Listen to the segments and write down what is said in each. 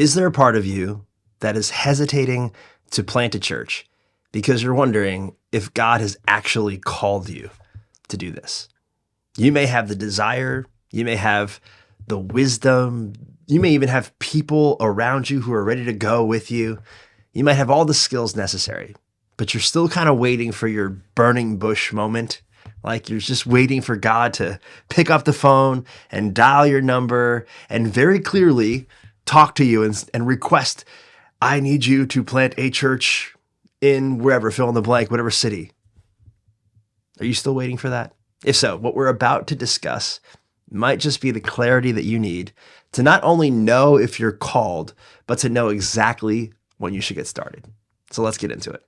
Is there a part of you that is hesitating to plant a church because you're wondering if God has actually called you to do this? You may have the desire, you may have the wisdom, you may even have people around you who are ready to go with you. You might have all the skills necessary, but you're still kind of waiting for your burning bush moment. Like you're just waiting for God to pick up the phone and dial your number and very clearly talk to you and request, I need you to plant a church in wherever, fill in the blank, whatever city. Are you still waiting for that? If so, what we're about to discuss might just be the clarity that you need to not only know if you're called, but to know exactly when you should get started. So let's get into it.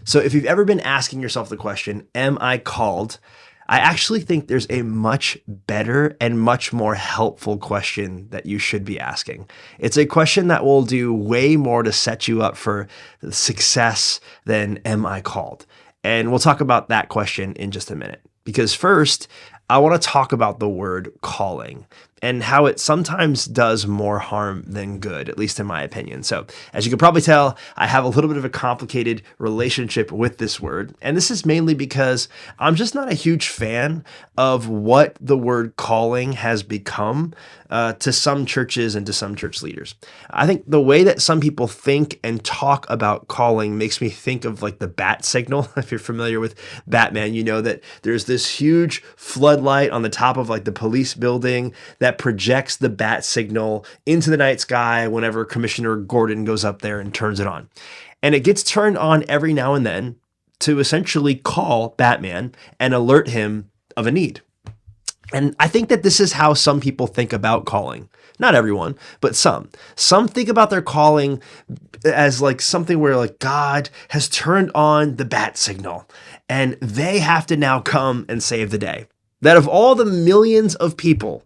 So if you've ever been asking yourself the question, am I called? I actually think there's a much better and much more helpful question that you should be asking. It's a question that will do way more to set you up for success than am I called? And we'll talk about that question in just a minute. Because first, I want to talk about the word calling and how it sometimes does more harm than good, at least in my opinion. So as you can probably tell, I have a little bit of a complicated relationship with this word. And this is mainly because I'm just not a huge fan of what the word calling has become to some churches and to some church leaders. I think the way that some people think and talk about calling makes me think of like the bat signal. If you're familiar with Batman, you know that there's this huge floodlight on the top of like the police building that projects the bat signal into the night sky whenever Commissioner Gordon goes up there and turns it on. And it gets turned on every now and then to essentially call Batman and alert him of a need. And I think that this is how some people think about calling. Not everyone, but some. Some think about their calling as like something where like God has turned on the bat signal and they have to now come and save the day. That of all the millions of people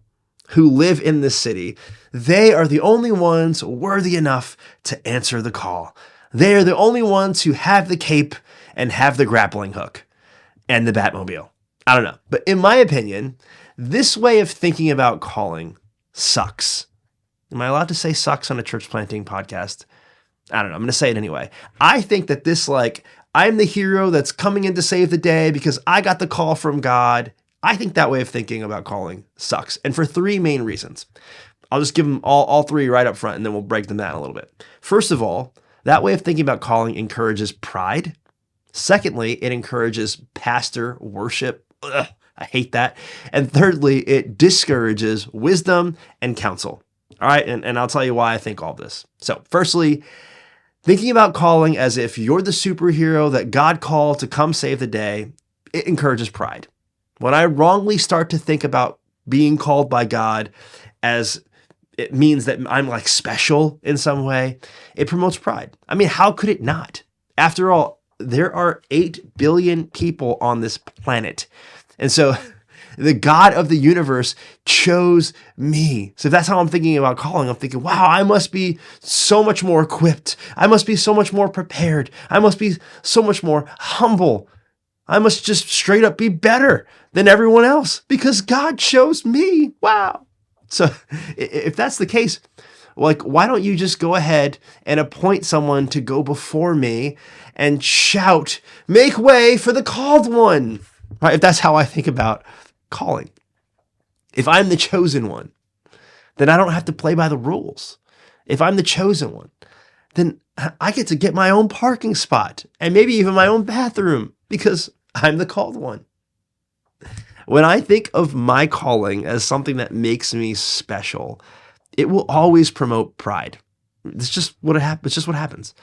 who live in this city, they are the only ones worthy enough to answer the call. They are the only ones who have the cape and have the grappling hook and the Batmobile. I don't know. But in my opinion, this way of thinking about calling sucks. Am I allowed to say sucks on a church planting podcast? I don't know. I'm going to say it anyway. I think that this I'm the hero that's coming in to save the day because I got the call from God. I think that way of thinking about calling sucks. And for three main reasons. I'll just give them all three right up front and then we'll break them down a little bit. First of all, that way of thinking about calling encourages pride. Secondly, it encourages pastor worship. Ugh, I hate that. And thirdly, it discourages wisdom and counsel. All right, and I'll tell you why I think all this. So firstly, thinking about calling as if you're the superhero that God called to come save the day, it encourages pride. When I wrongly start to think about being called by God as it means that I'm like special in some way, it promotes pride. I mean, how could it not? After all, there are 8 billion people on this planet. And so the God of the universe chose me. So if that's how I'm thinking about calling, I'm thinking, wow, I must be so much more equipped. I must be so much more prepared. I must be so much more humble. I must just straight up be better than everyone else because God chose me. Wow. So if that's the case, like, why don't you just go ahead and appoint someone to go before me and shout, make way for the called one? Right? If that's how I think about calling. If I'm the chosen one, then I don't have to play by the rules. If I'm the chosen one, then I get to get my own parking spot and maybe even my own bathroom because I'm the called one. When I think of my calling as something that makes me special, it will always promote pride. It's just what happens. It's just what happens.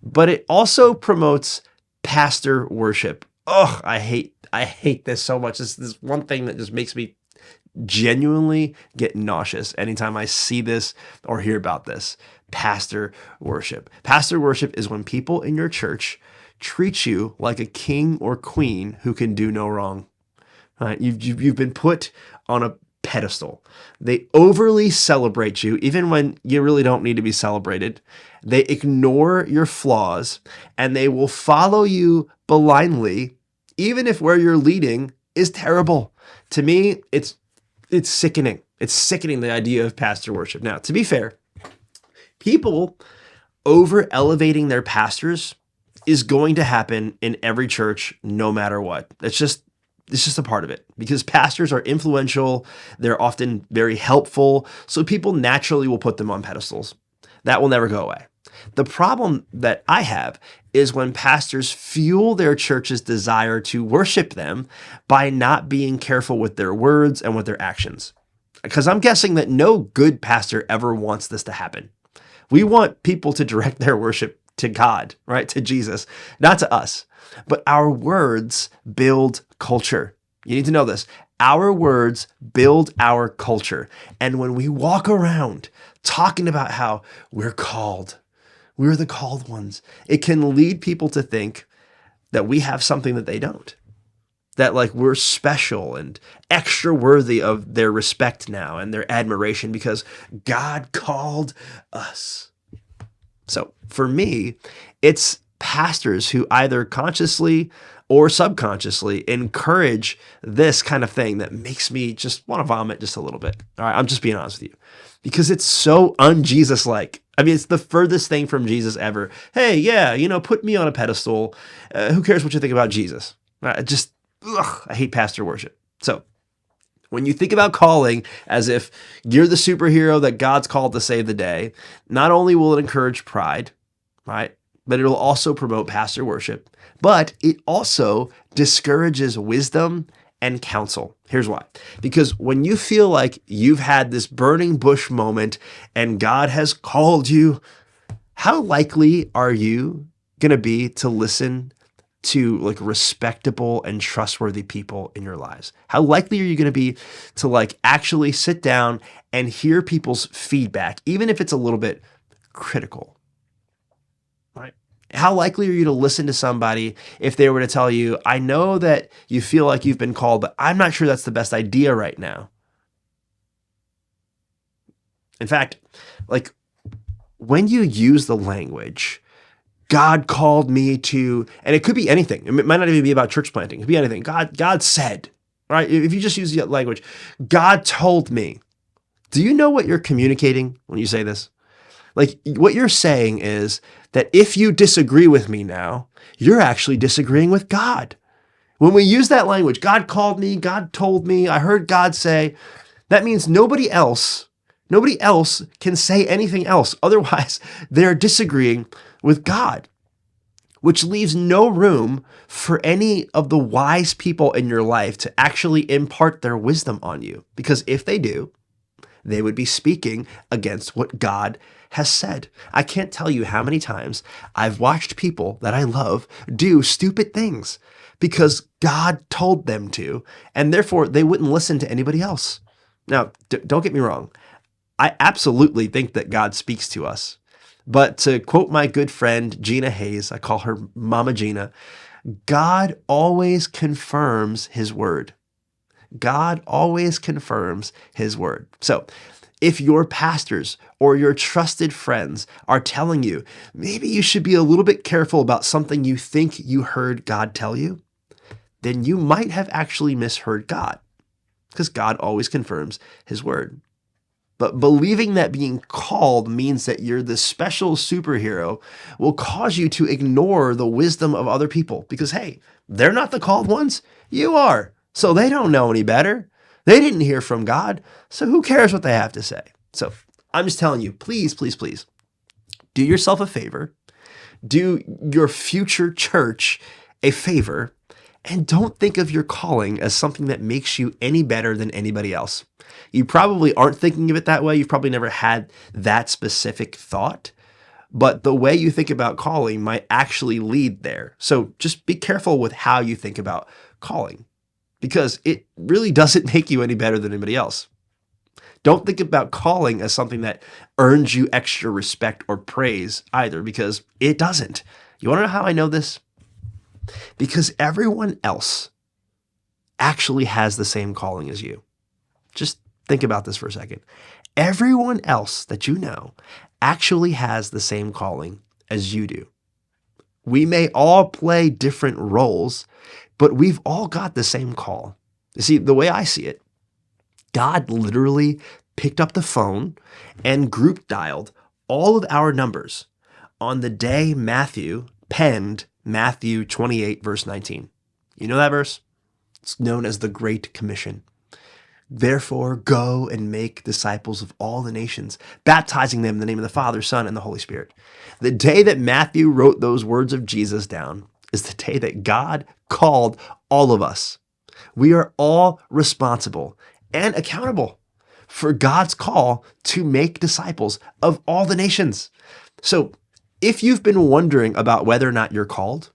But it also promotes pastor worship. Oh, I hate this so much. This is one thing that just makes me genuinely get nauseous anytime I see this or hear about this. Pastor worship. Pastor worship is when people in your church treat you like a king or queen who can do no wrong. Right? You've been put on a pedestal. They overly celebrate you, even when you really don't need to be celebrated. They ignore your flaws, and they will follow you blindly, even if where you're leading is terrible. To me, it's sickening. It's sickening, the idea of pastor worship. Now, to be fair, People over elevating their pastors is going to happen in every church, no matter what. It's just a part of it because pastors are influential. They're often very helpful. So people naturally will put them on pedestals. That will never go away. The problem that I have is when pastors fuel their church's desire to worship them by not being careful with their words and with their actions. Because I'm guessing that no good pastor ever wants this to happen. We want people to direct their worship to God, right? To Jesus, not to us. But our words build culture. You need to know this. Our words build our culture. And when we walk around talking about how we're called, we're the called ones, it can lead people to think that we have something that they don't. That like we're special and extra worthy of their respect now and their admiration because God called us. So for me, it's pastors who either consciously or subconsciously encourage this kind of thing that makes me just want to vomit just a little bit. All right, I'm just being honest with you because it's so un-Jesus-like. I mean, it's the furthest thing from Jesus ever. Hey, yeah, put me on a pedestal. Who cares what you think about Jesus? I hate pastor worship. So when you think about calling as if you're the superhero that God's called to save the day, not only will it encourage pride, right? But it'll also promote pastor worship, but it also discourages wisdom and counsel. Here's why. Because when you feel like you've had this burning bush moment and God has called you, how likely are you going to be to listen to like respectable and trustworthy people in your lives? How likely are you going to be to like actually sit down and hear people's feedback, even if it's a little bit critical? Right? How likely are you to listen to somebody if they were to tell you, I know that you feel like you've been called, but I'm not sure that's the best idea right now. In fact, like when you use the language, God called me to, and it could be anything. It might not even be about church planting. It could be anything. God said, right? If you just use the language, God told me. Do you know what you're communicating when you say this? Like what you're saying is that if you disagree with me now, you're actually disagreeing with God. When we use that language, God called me, God told me, I heard God say, that means nobody else can say anything else. Otherwise, they're disagreeing with God, which leaves no room for any of the wise people in your life to actually impart their wisdom on you. Because if they do, they would be speaking against what God has said. I can't tell you how many times I've watched people that I love do stupid things because God told them to, and therefore they wouldn't listen to anybody else. Now, don't get me wrong. I absolutely think that God speaks to us. But to quote my good friend Gina Hayes, I call her Mama Gina, God always confirms his word. God always confirms his word. So if your pastors or your trusted friends are telling you, maybe you should be a little bit careful about something you think you heard God tell you, then you might have actually misheard God because God always confirms his word. But believing that being called means that you're this special superhero will cause you to ignore the wisdom of other people because, hey, they're not the called ones. You are. So they don't know any better. They didn't hear from God. So who cares what they have to say? So I'm just telling you, please, please, please do yourself a favor. Do your future church a favor. And don't think of your calling as something that makes you any better than anybody else. You probably aren't thinking of it that way. You've probably never had that specific thought. But the way you think about calling might actually lead there. So just be careful with how you think about calling because it really doesn't make you any better than anybody else. Don't think about calling as something that earns you extra respect or praise either because it doesn't. You want to know how I know this? Because everyone else actually has the same calling as you. Just think about this for a second. Everyone else that you know actually has the same calling as you do. We may all play different roles, but we've all got the same call. You see, the way I see it, God literally picked up the phone and group dialed all of our numbers on the day Matthew penned Matthew 28, verse 19. You know that verse? It's known as the Great Commission. Therefore, go and make disciples of all the nations, baptizing them in the name of the Father, Son, and the Holy Spirit. The day that Matthew wrote those words of Jesus down is the day that God called all of us. We are all responsible and accountable for God's call to make disciples of all the nations. So if you've been wondering about whether or not you're called,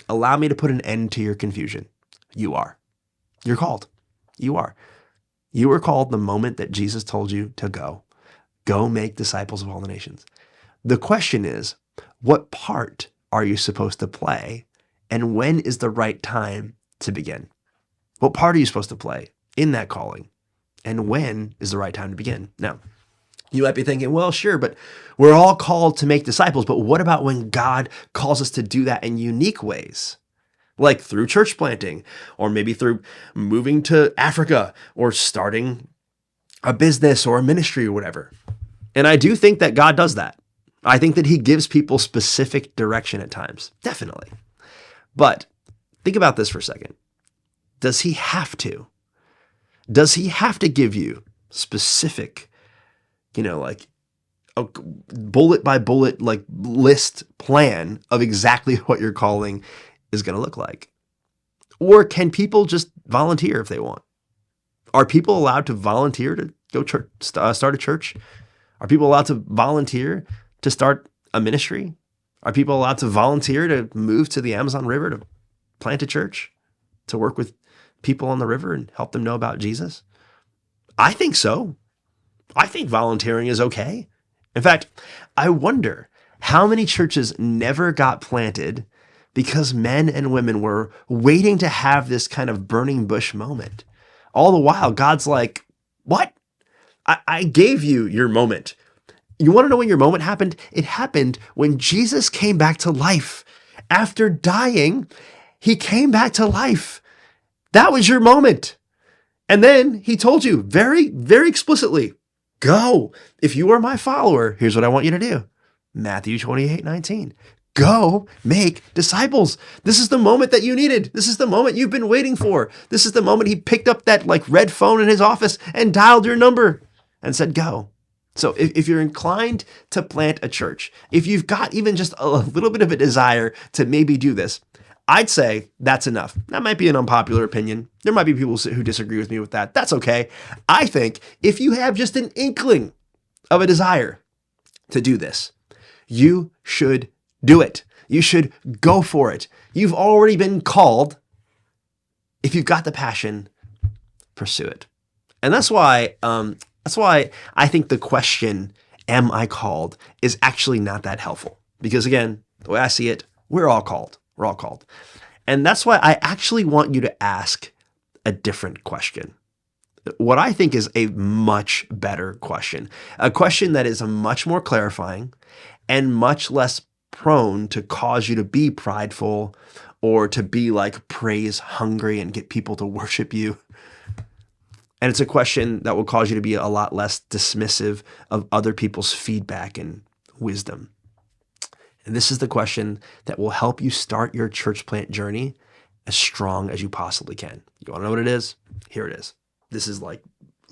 allow me to put an end to your confusion. You are. You're called. You are. You were called the moment that Jesus told you to go. Go make disciples of all the nations. The question is, what part are you supposed to play, and when is the right time to begin? What part are you supposed to play in that calling, and when is the right time to begin? Now, you might be thinking, well, sure, but we're all called to make disciples, but what about when God calls us to do that in unique ways? Like through church planting, or maybe through moving to Africa, or starting a business or a ministry or whatever. And I do think that God does that. I think that he gives people specific direction at times, definitely. But think about this for a second. Does he have to? Does he have to give you specific, like a bullet by bullet, like list plan of exactly what your calling is going to look like? Or can people just volunteer if they want? Are people allowed to volunteer to go start a church? Are people allowed to volunteer to start a ministry? Are people allowed to volunteer to move to the Amazon River to plant a church, to work with people on the river and help them know about Jesus? I think so. I think volunteering is okay. In fact, I wonder how many churches never got planted because men and women were waiting to have this kind of burning bush moment. All the while, God's like, what? I gave you your moment. You want to know when your moment happened? It happened when Jesus came back to life. After dying, he came back to life. That was your moment. And then he told you very, very explicitly, go. If you are my follower, here's what I want you to do. Matthew 28:19. Go make disciples. This is the moment that you needed. This is the moment you've been waiting for. This is the moment he picked up that red phone in his office and dialed your number and said, go. So if you're inclined to plant a church, if you've got even just a little bit of a desire to maybe do this, I'd say that's enough. That might be an unpopular opinion. There might be people who disagree with me with that. That's okay. I think if you have just an inkling of a desire to do this, you should do it. You should go for it. You've already been called. If you've got the passion, pursue it. And that's why I think the question, am I called, is actually not that helpful. Because again, the way I see it, we're all called. We're all called. And that's why I actually want you to ask a different question. What I think is a much better question. A question that is much more clarifying and much less prone to cause you to be prideful or to be praise hungry and get people to worship you. And it's a question that will cause you to be a lot less dismissive of other people's feedback and wisdom. And this is the question that will help you start your church plant journey as strong as you possibly can. You want to know what it is? Here it is. This is the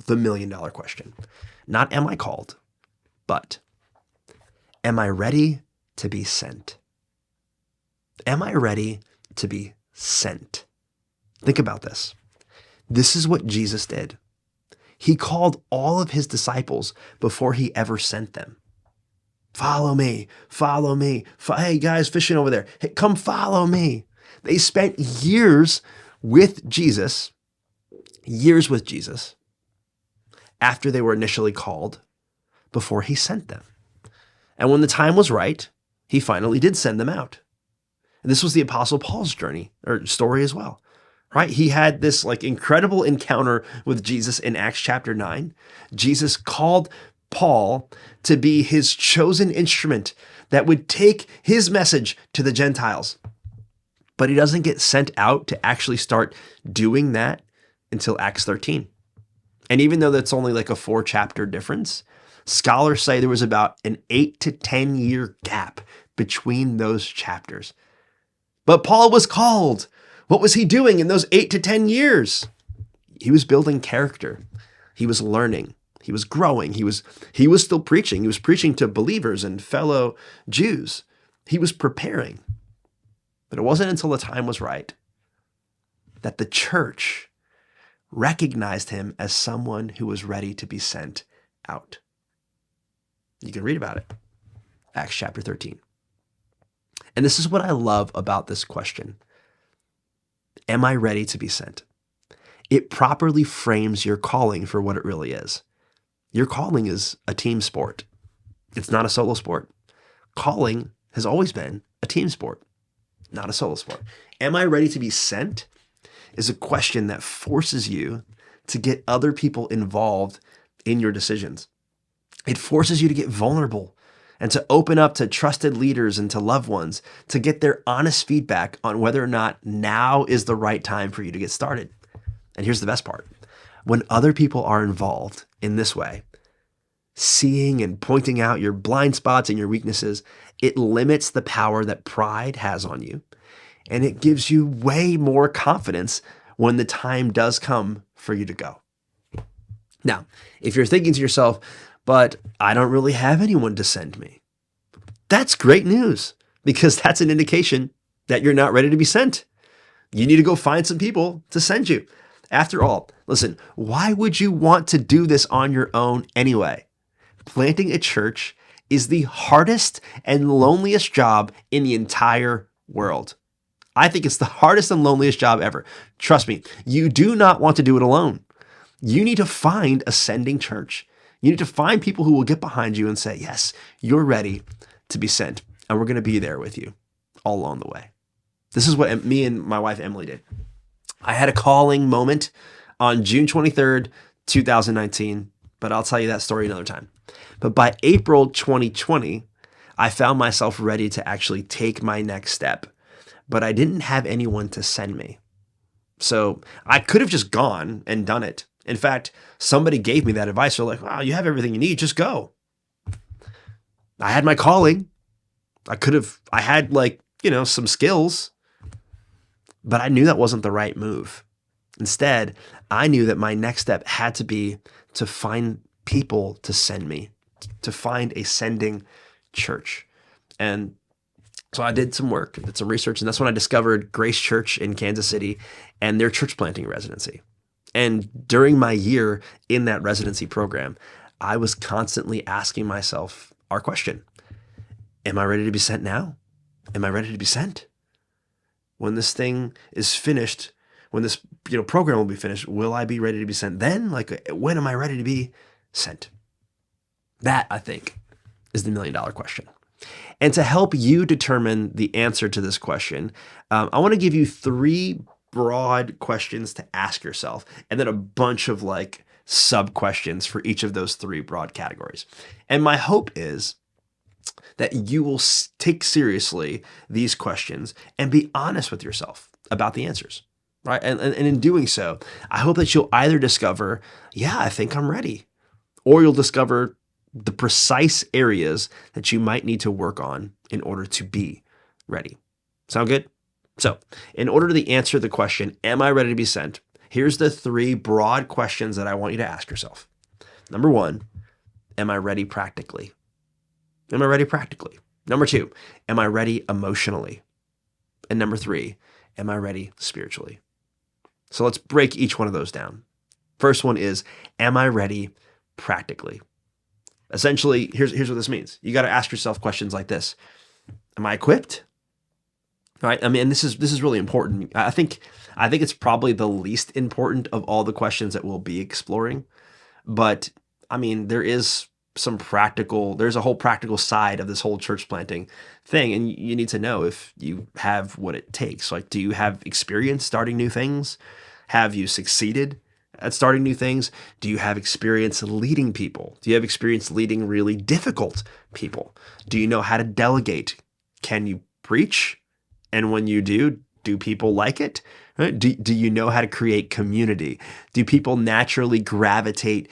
$1 million question. Not am I called, but am I ready to be sent? Am I ready to be sent? Think about this. This is what Jesus did. He called all of his disciples before he ever sent them. Follow me, follow me. Hey guys, fishing over there. Hey, come follow me. They spent years with Jesus after they were initially called, before he sent them. And when the time was right, he finally did send them out. And this was the Apostle Paul's journey or story as well, right? He had this incredible encounter with Jesus in Acts chapter 9. Jesus called Paul to be his chosen instrument that would take his message to the Gentiles. But he doesn't get sent out to actually start doing that until Acts 13. And even though that's only a 4-chapter difference, Scholars say there was about an 8 to 10 year gap between those chapters. But Paul was called. What was he doing in those 8 to 10 years? He was building character. He was learning. He was growing. He was still preaching. He was preaching to believers and fellow Jews. He was preparing. But it wasn't until the time was right that the church recognized him as someone who was ready to be sent out. You can read about it. Acts chapter 13. And this is what I love about this question. Am I ready to be sent? It properly frames your calling for what it really is. Your calling is a team sport. It's not a solo sport. Calling has always been a team sport, not a solo sport. Am I ready to be sent is a question that forces you to get other people involved in your decisions. It forces you to get vulnerable and to open up to trusted leaders and to loved ones to get their honest feedback on whether or not now is the right time for you to get started. And here's the best part. When other people are involved in this way, seeing and pointing out your blind spots and your weaknesses, it limits the power that pride has on you. And it gives you way more confidence when the time does come for you to go. Now, if you're thinking to yourself, but I don't really have anyone to send me, that's great news, because that's an indication that you're not ready to be sent. You need to go find some people to send you. After all, listen, why would you want to do this on your own anyway? Planting a church is the hardest and loneliest job in the entire world. I think it's the hardest and loneliest job ever. Trust me, you do not want to do it alone. You need to find a sending church. You need to find people who will get behind you and say, yes, you're ready to be sent, and we're going to be there with you all along the way. This is what me and my wife, Emily, did. I had a calling moment on June 23rd, 2019, but I'll tell you that story another time. But by April 2020, I found myself ready to actually take my next step, but I didn't have anyone to send me. So I could have just gone and done it. In fact, somebody gave me that advice. They're like, wow, you have everything you need, just go. I had my calling. I had some skills, but I knew that wasn't the right move. Instead, I knew that my next step had to be to find people to send me, to find a sending church. And so I did some work, did some research, and that's when I discovered Grace Church in Kansas City and their church planting residency. And during my year in that residency program, I was constantly asking myself our question: am I ready to be sent now? Am I ready to be sent? When this thing is finished, when this program will be finished, will I be ready to be sent then? When am I ready to be sent? That, I think, is the $1 million question. And to help you determine the answer to this question, I want to give you 3 broad questions to ask yourself, and then a bunch of sub questions for each of those 3 broad categories. And my hope is that you will take seriously these questions and be honest with yourself about the answers, right? And in doing so, I hope that you'll either discover, yeah, I think I'm ready, or you'll discover the precise areas that you might need to work on in order to be ready. Sound good? So, in order to answer the question, am I ready to be sent? Here's the 3 broad questions that I want you to ask yourself. Number 1, am I ready practically? Am I ready practically? Number 2, am I ready emotionally? And number 3, am I ready spiritually? So let's break each one of those down. First one is, am I ready practically? Essentially, here's what this means. You got to ask yourself questions like this. Am I equipped? Right? I mean, this is really important. I think it's probably the least important of all the questions that we'll be exploring. But I mean, there's a whole practical side of this whole church planting thing. And you need to know if you have what it takes. Do you have experience starting new things? Have you succeeded at starting new things? Do you have experience leading people? Do you have experience leading really difficult people? Do you know how to delegate? Can you preach? And when you do people like it? Right? Do you know how to create community? Do people naturally gravitate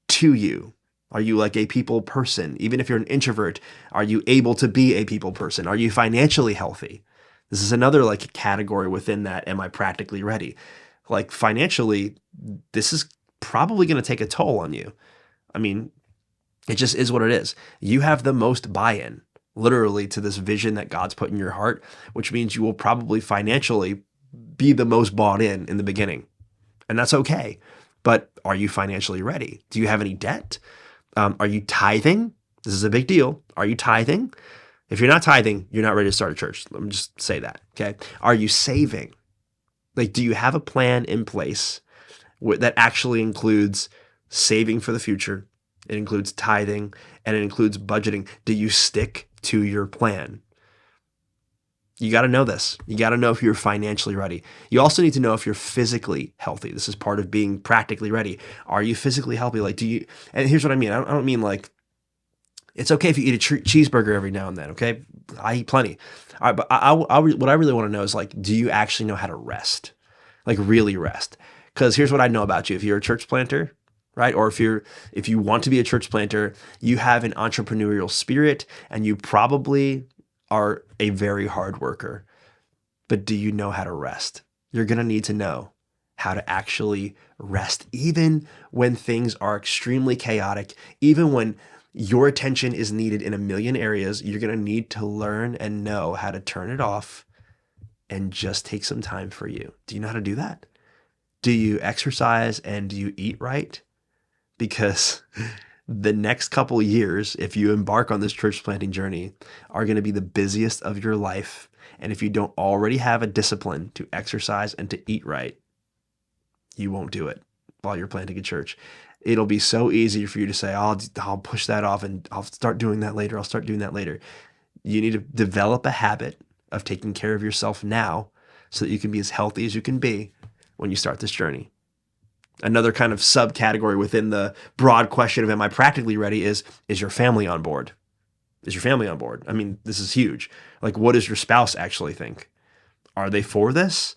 to you? Are you like a people person? Even if you're an introvert, are you able to be a people person? Are you financially healthy? This is another like category within that. Am I practically ready? Like financially, this is probably going to take a toll on you. I mean, it just is what it is. You have the most buy-in, literally, to this vision that God's put in your heart, which means you will probably financially be the most bought in the beginning. And that's okay. But are you financially ready? Do you have any debt? Are you tithing? This is a big deal. Are you tithing? If you're not tithing, you're not ready to start a church. Let me just say that, okay? Are you saving? Like, do you have a plan in place that actually includes saving for the future? It includes tithing, and it includes budgeting. Do you stick to your plan? You got to know this. You got to know if you're financially ready. You also need to know if you're physically healthy. This is part of being practically ready. Are you physically healthy? Like, do you, and here's what I mean. I don't mean like, it's okay if you eat a cheeseburger every now and then, okay? I eat plenty. All right, but what I really want to know is like, do you actually know how to rest? Like really rest? Because here's what I know about you. If you're a church planter, right? Or if you want to be a church planter, you have an entrepreneurial spirit and you probably are a very hard worker. But do you know how to rest? You're going to need to know how to actually rest, even when things are extremely chaotic, even when your attention is needed in a million areas. You're going to need to learn and know how to turn it off and just take some time for you. Do you know how to do that? Do you exercise and do you eat right? Because the next couple of years, if you embark on this church planting journey, are going to be the busiest of your life. And if you don't already have a discipline to exercise and to eat right, you won't do it while you're planting a church. It'll be so easy for you to say, I'll push that off and I'll start doing that later. I'll start doing that later. You need to develop a habit of taking care of yourself now so that you can be as healthy as you can be when you start this journey. Another kind of subcategory within the broad question of am I practically ready is your family on board? Is your family on board? I mean, this is huge. Like, what does your spouse actually think? Are they for this?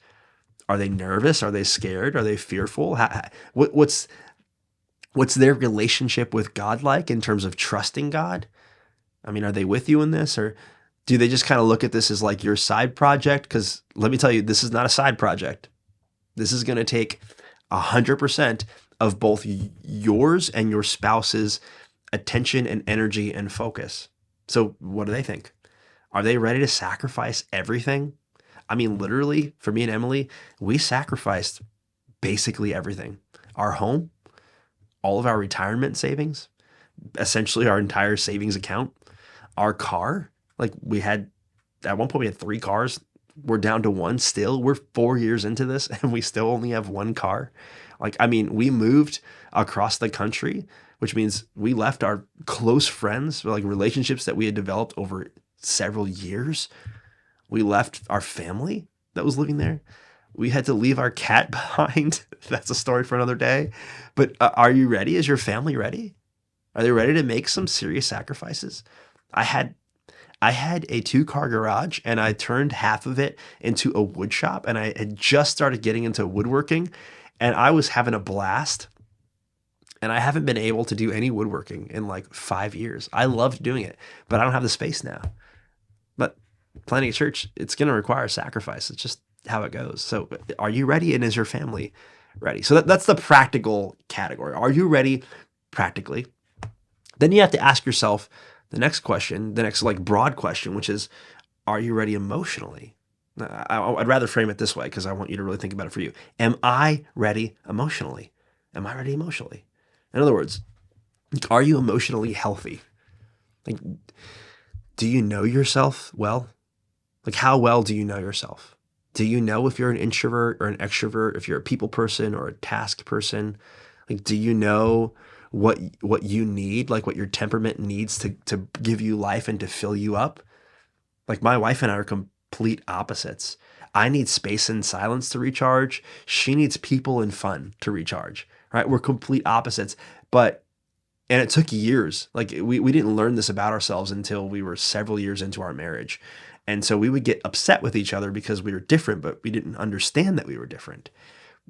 Are they nervous? Are they scared? Are they fearful? What's their relationship with God like in terms of trusting God? I mean, are they with you in this, or do they just kind of look at this as like your side project? Because let me tell you, this is not a side project. This is going to take 100% of both yours and your spouse's attention and energy and focus. So what do they think? Are they ready to sacrifice everything? I mean, literally, for me and Emily, we sacrificed basically everything. Our home, all of our retirement savings, essentially our entire savings account, our car. Like at one point we had 3 cars. We're down to 1 still. We're 4 years into this and we still only have 1 car. Like, I mean, we moved across the country, which means we left our close friends, like relationships that we had developed over several years. We left our family that was living there. We had to leave our cat behind. That's a story for another day. But are you ready? Is your family ready? Are they ready to make some serious sacrifices? I had a 2-car garage and I turned half of it into a wood shop, and I had just started getting into woodworking and I was having a blast, and I haven't been able to do any woodworking in like 5 years. I loved doing it, but I don't have the space now. But planting a church, it's going to require sacrifice. It's just how it goes. So are you ready, and is your family ready? So that's the practical category. Are you ready practically? Then you have to ask yourself the next question, the next like broad question, which is, are you ready emotionally? I'd rather frame it this way because I want you to really think about it for you. Am I ready emotionally? Am I ready emotionally? In other words, are you emotionally healthy? Like, do you know yourself well? Like, how well do you know yourself? Do you know if you're an introvert or an extrovert, if you're a people person or a task person? Like, do you know what you need, like what your temperament needs to give you life and to fill you up? Like, my wife and I are complete opposites. I need space and silence to recharge. She needs people and fun to recharge, right? We're complete opposites, and it took years. Like, we didn't learn this about ourselves until we were several years into our marriage. And so we would get upset with each other because we were different, but we didn't understand that we were different.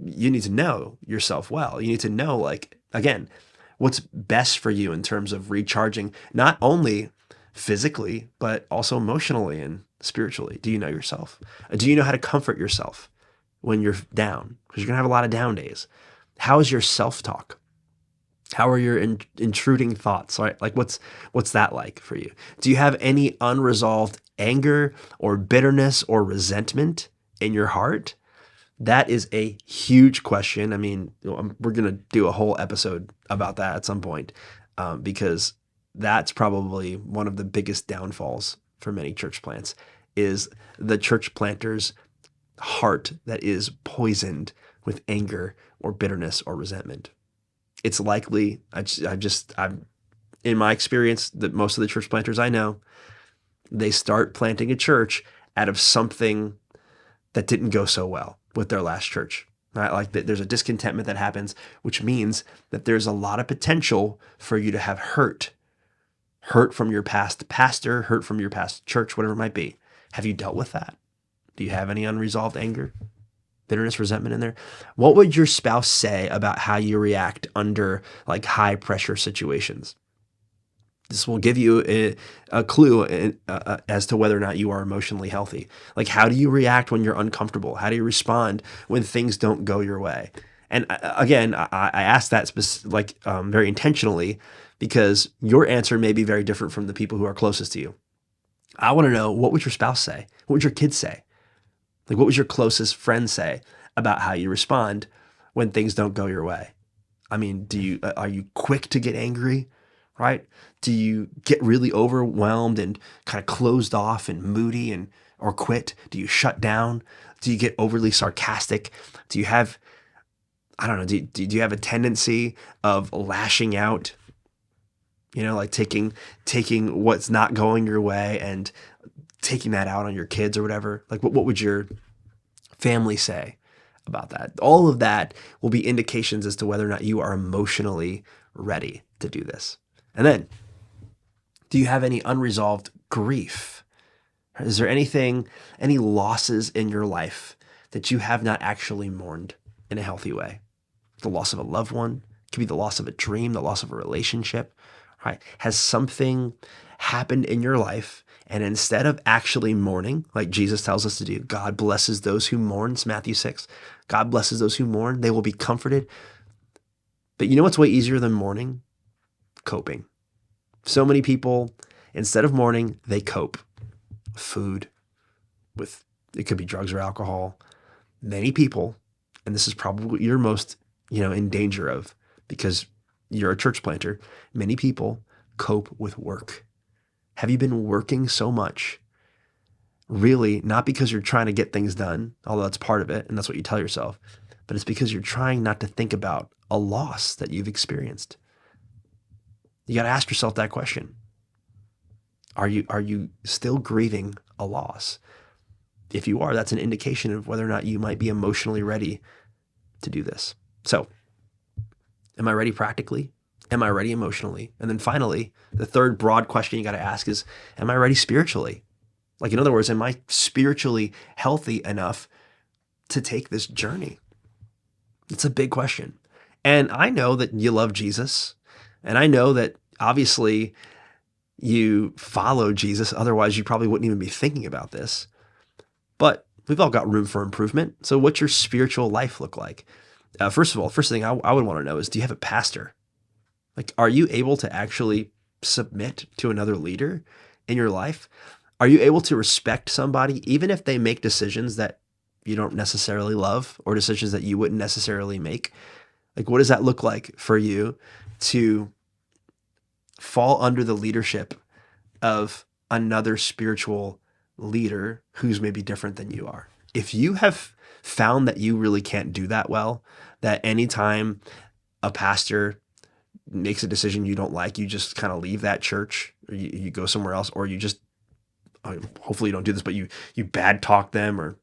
You need to know yourself well. You need to know, like, again, what's best for you in terms of recharging, not only physically, but also emotionally and spiritually? Do you know yourself? Do you know how to comfort yourself when you're down? Because you're going to have a lot of down days. How is your self-talk? How are your intruding thoughts? Right? Like what's that like for you? Do you have any unresolved anger or bitterness or resentment in your heart? That is a huge question. I mean, we're going to do a whole episode about that at some point, because that's probably one of the biggest downfalls for many church plants is the church planter's heart that is poisoned with anger or bitterness or resentment. It's likely, I'm in my experience, that most of the church planters I know, they start planting a church out of something that didn't go so well with their last church. Right? Like there's a discontentment that happens, which means that there's a lot of potential for you to have hurt from your past pastor, hurt from your past church, whatever it might be. Have you dealt with that? Do you have any unresolved anger, bitterness, resentment in there? What would your spouse say about how you react under like high pressure situations? This will give you a clue as to whether or not you are emotionally healthy. Like, how do you react when you're uncomfortable? How do you respond when things don't go your way? And again, I asked that very intentionally because your answer may be very different from the people who are closest to you. I want to know, what would your spouse say? What would your kids say? Like, what would your closest friend say about how you respond when things don't go your way? I mean, are you quick to get angry? Right? Do you get really overwhelmed and kind of closed off and moody or quit? Do you shut down? Do you get overly sarcastic? Do you have, I don't know, do you have a tendency of lashing out? Like taking what's not going your way and taking that out on your kids or whatever? Like what would your family say about that? All of that will be indications as to whether or not you are emotionally ready to do this. And then, do you have any unresolved grief? Is there any losses in your life that you have not actually mourned in a healthy way? The loss of a loved one, it could be the loss of a dream, the loss of a relationship, right? Has something happened in your life, and instead of actually mourning, like Jesus tells us to do, God blesses those who mourn, it's Matthew 6. God blesses those who mourn, they will be comforted. But you know what's way easier than mourning? Coping. So many people, instead of mourning, they cope. Food, it could be drugs or alcohol. Many people, and this is probably what you're most, in danger of because you're a church planter, many people cope with work. Have you been working so much? Really, not because you're trying to get things done, although that's part of it, and that's what you tell yourself, but it's because you're trying not to think about a loss that you've experienced. You got to ask yourself that question. Are you still grieving a loss? If you are, that's an indication of whether or not you might be emotionally ready to do this. So, am I ready practically? Am I ready emotionally? And then finally, the third broad question you got to ask is, am I ready spiritually? Like, in other words, am I spiritually healthy enough to take this journey? It's a big question. And I know that you love Jesus. And I know that obviously you follow Jesus. Otherwise, you probably wouldn't even be thinking about this. But we've all got room for improvement. So what's your spiritual life look like? First of all, first thing I would want to know is, do you have a pastor? Like, are you able to actually submit to another leader in your life? Are you able to respect somebody, even if they make decisions that you don't necessarily love or decisions that you wouldn't necessarily make? Like, what does that look like for you to fall under the leadership of another spiritual leader who's maybe different than you are? If you have found that you really can't do that well, that anytime a pastor makes a decision you don't like, you just kind of leave that church, or you go somewhere else, or you just, hopefully you don't do this, but you bad talk them or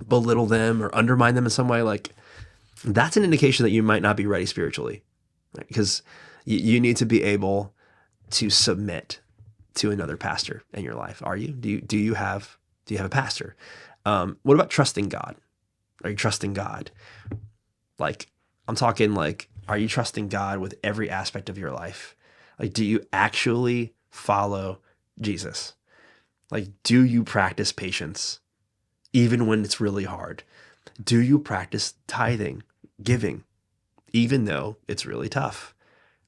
belittle them or undermine them in some way, like, that's an indication that you might not be ready spiritually, right? Because you need to be able to submit to another pastor in your life. Are you? Do you have a pastor? What about trusting God? Are you trusting God? Like, I'm talking like Are you trusting God with every aspect of your life? Like, do you actually follow Jesus? Like, do you practice patience even when it's really hard? Do you practice tithing, giving, even though it's really tough,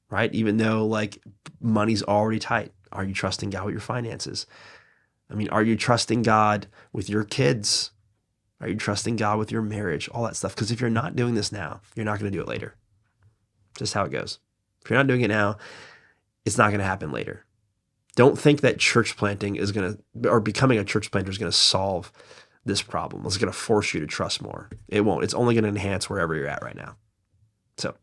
right? Even though like money's already tight. Are you trusting God with your finances? I mean, are you trusting God with your kids? Are you trusting God with your marriage? All that stuff. Because if you're not doing this now, you're not going to do it later. Just how it goes. If you're not doing it now, it's not going to happen later. Don't think that church planting is going to, or becoming a church planter is going to solve this problem. It's going to force you to trust more. It won't. It's only going to enhance wherever you're at right now. So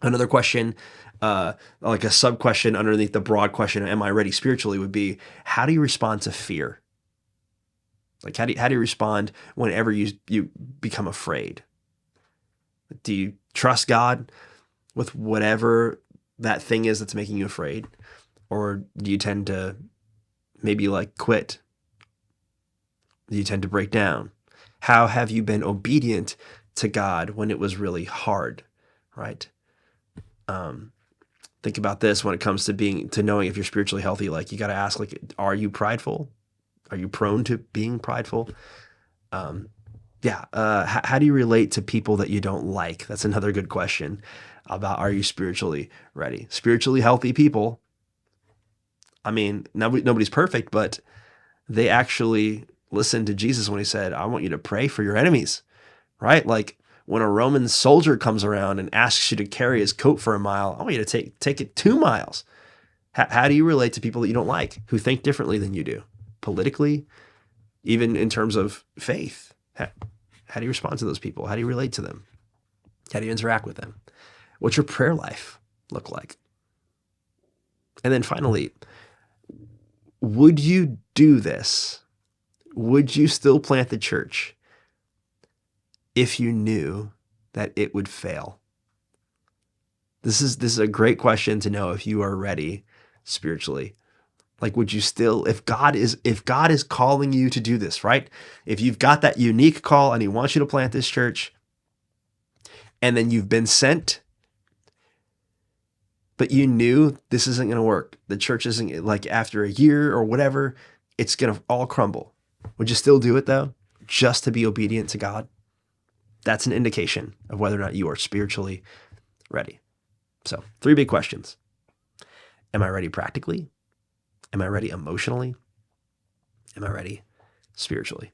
another question, like a sub question underneath the broad question, am I ready spiritually, would be, how do you respond to fear? Like, how do you respond whenever you become afraid? Do you trust God with whatever that thing is that's making you afraid? Or do you tend to maybe like quit? Do you tend to break down? How have you been obedient to God when it was really hard, right? Think about this when it comes to knowing if you're spiritually healthy. Like, you got to ask, like, are you prideful? Are you prone to being prideful? How do you relate to people that you don't like? That's another good question about, are you spiritually ready? Spiritually healthy people, I mean, nobody's perfect, but they actually listened to Jesus when he said, I want you to pray for your enemies, right? Like, when a Roman soldier comes around and asks you to carry his coat for a mile, I want you to take it 2 miles. How do you relate to people that you don't like, who think differently than you do? Politically, even in terms of faith. How do you respond to those people? How do you relate to them? How do you interact with them? What's your prayer life look like? And then finally, would you do this? Would you still plant the church if you knew that it would fail? This is a great question to know if you are ready spiritually. Like, would you still, if God is calling you to do this, right? If you've got that unique call and he wants you to plant this church, and then you've been sent, but you knew this isn't going to work. The church isn't, like, after a year or whatever, it's going to all crumble. Would you still do it though? Just to be obedient to God? That's an indication of whether or not you are spiritually ready. So 3 big questions. Am I ready practically? Am I ready emotionally? Am I ready spiritually?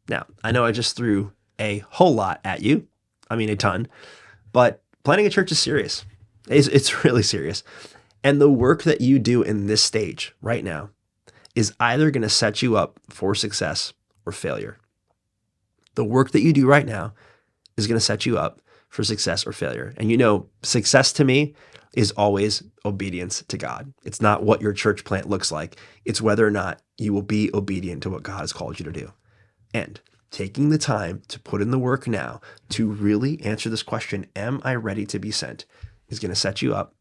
Now, I know I just threw a whole lot at you. I mean, a ton. But planting a church is serious. It's really serious. And the work that you do in this stage right now is either going to set you up for success or failure. The work that you do right now is going to set you up for success or failure. And you know, success to me is always obedience to God. It's not what your church plant looks like. It's whether or not you will be obedient to what God has called you to do. And taking the time to put in the work now to really answer this question, am I ready to be sent, is going to set you up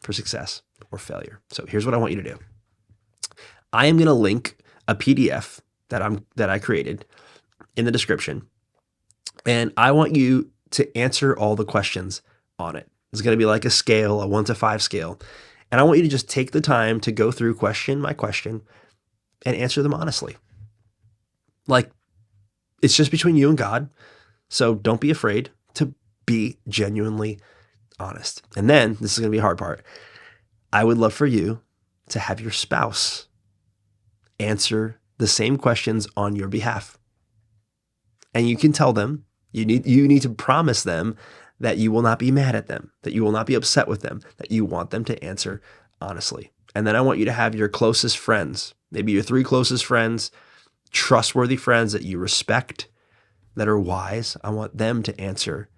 for success or failure. So here's what I want you to do. I am going to link a PDF that I created in the description, and I want you to answer all the questions on it. It's going to be like a scale, a 1 to 5 scale. And I want you to just take the time to go through question by question and answer them honestly. Like, it's just between you and God. So don't be afraid to be genuinely honest. And then, this is going to be a hard part, I would love for you to have your spouse answer the same questions on your behalf. And you can tell them, you need to promise them that you will not be mad at them, that you will not be upset with them, that you want them to answer honestly. And then I want you to have your closest friends, maybe your 3 closest friends, trustworthy friends that you respect, that are wise. I want them to answer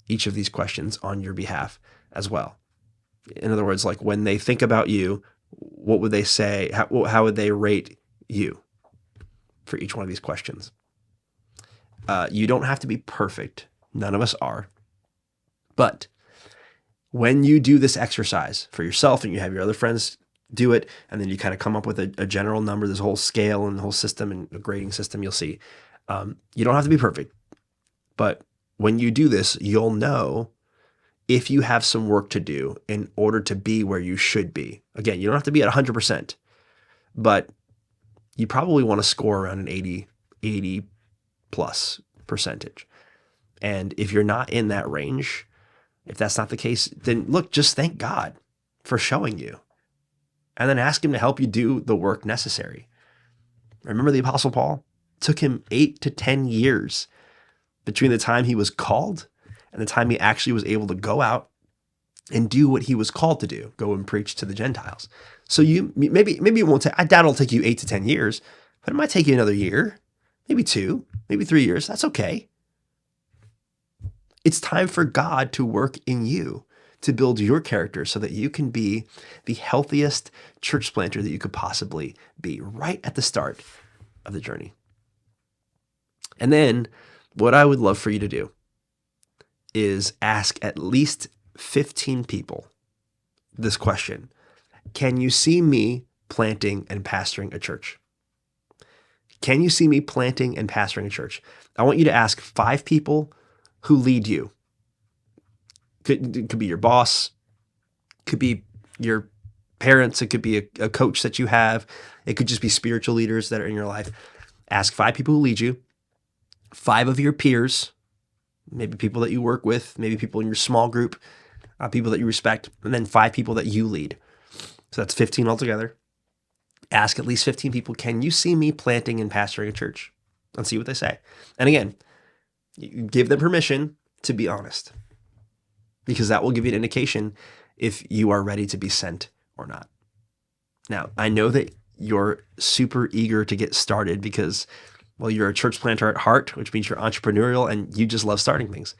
each of these questions on your behalf as well. In other words, like, when they think about you, what would they say? How would they rate you for each one of these questions? You don't have to be perfect. None of us are. But when you do this exercise for yourself and you have your other friends do it, and then you kind of come up with a general number, this whole scale and the whole system and a grading system, you'll see. You don't have to be perfect. But when you do this, you'll know if you have some work to do in order to be where you should be. Again, you don't have to be at 100%, but you probably want to score around an 80 plus percentage. And if you're not in that range, if that's not the case, then look, just thank God for showing you and then ask him to help you do the work necessary. Remember the Apostle Paul? It took him 8 to 10 years between the time he was called and the time he actually was able to go out and do what he was called to do, go and preach to the Gentiles. So maybe it won't take, I doubt it'll take you 8 to 10 years, but it might take you another year, maybe 2, maybe 3 years. That's okay. It's time for God to work in you to build your character so that you can be the healthiest church planter that you could possibly be right at the start of the journey. And then what I would love for you to do is ask at least 15 people this question. Can you see me planting and pastoring a church? Can you see me planting and pastoring a church? I want you to ask 5 people who lead you. It could be your boss, could be your parents, it could be a coach that you have, it could just be spiritual leaders that are in your life. Ask 5 people who lead you, 5 of your peers, maybe people that you work with, maybe people in your small group, people that you respect, and then 5 people that you lead. So that's 15 altogether. Ask at least 15 people, can you see me planting and pastoring a church? And see what they say. And again, you give them permission to be honest, because that will give you an indication if you are ready to be sent or not. Now, I know that you're super eager to get started because, well, you're a church planter at heart, which means you're entrepreneurial and you just love starting things.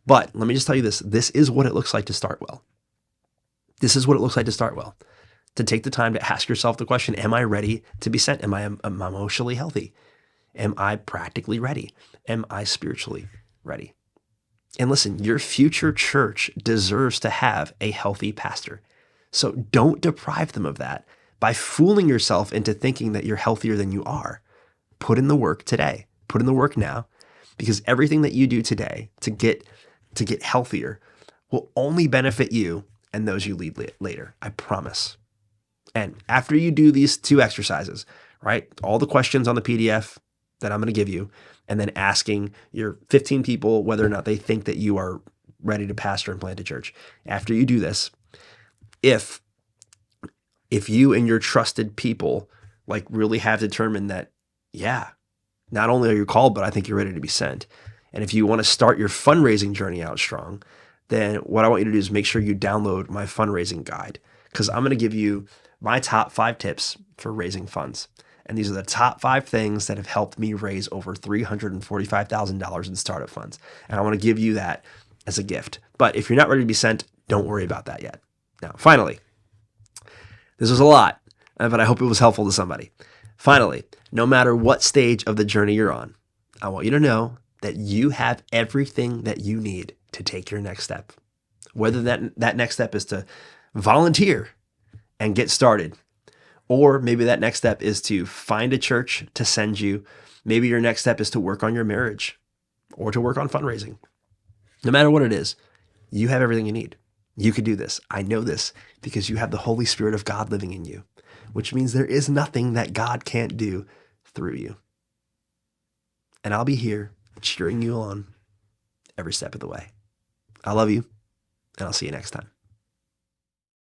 But let me just tell you this. This is what it looks like to start well. This is what it looks like to start well. To take the time to ask yourself the question, am I ready to be sent? Am I emotionally healthy? Am I practically ready? Am I spiritually ready? And listen, your future church deserves to have a healthy pastor. So don't deprive them of that by fooling yourself into thinking that you're healthier than you are. Put in the work today. Put in the work now, because everything that you do today to get healthier will only benefit you and those you lead later. I promise. And after you do these 2 exercises, right? All the questions on the PDF that I'm going to give you, and then asking your 15 people whether or not they think that you are ready to pastor and plant a church. After you do this, if you and your trusted people like really have determined that, yeah, not only are you called, but I think you're ready to be sent. And if you want to start your fundraising journey out strong, then what I want you to do is make sure you download my fundraising guide, because I'm going to give you my top 5 tips for raising funds. And these are the top 5 things that have helped me raise over $345,000 in startup funds. And I want to give you that as a gift. But if you're not ready to be sent, don't worry about that yet. Now, finally, this was a lot, but I hope it was helpful to somebody. Finally, no matter what stage of the journey you're on, I want you to know that you have everything that you need to take your next step. Whether that next step is to volunteer and get started, or maybe that next step is to find a church to send you. Maybe your next step is to work on your marriage or to work on fundraising. No matter what it is, you have everything you need. You could do this. I know this because you have the Holy Spirit of God living in you, which means there is nothing that God can't do through you. And I'll be here cheering you on every step of the way. I love you, and I'll see you next time.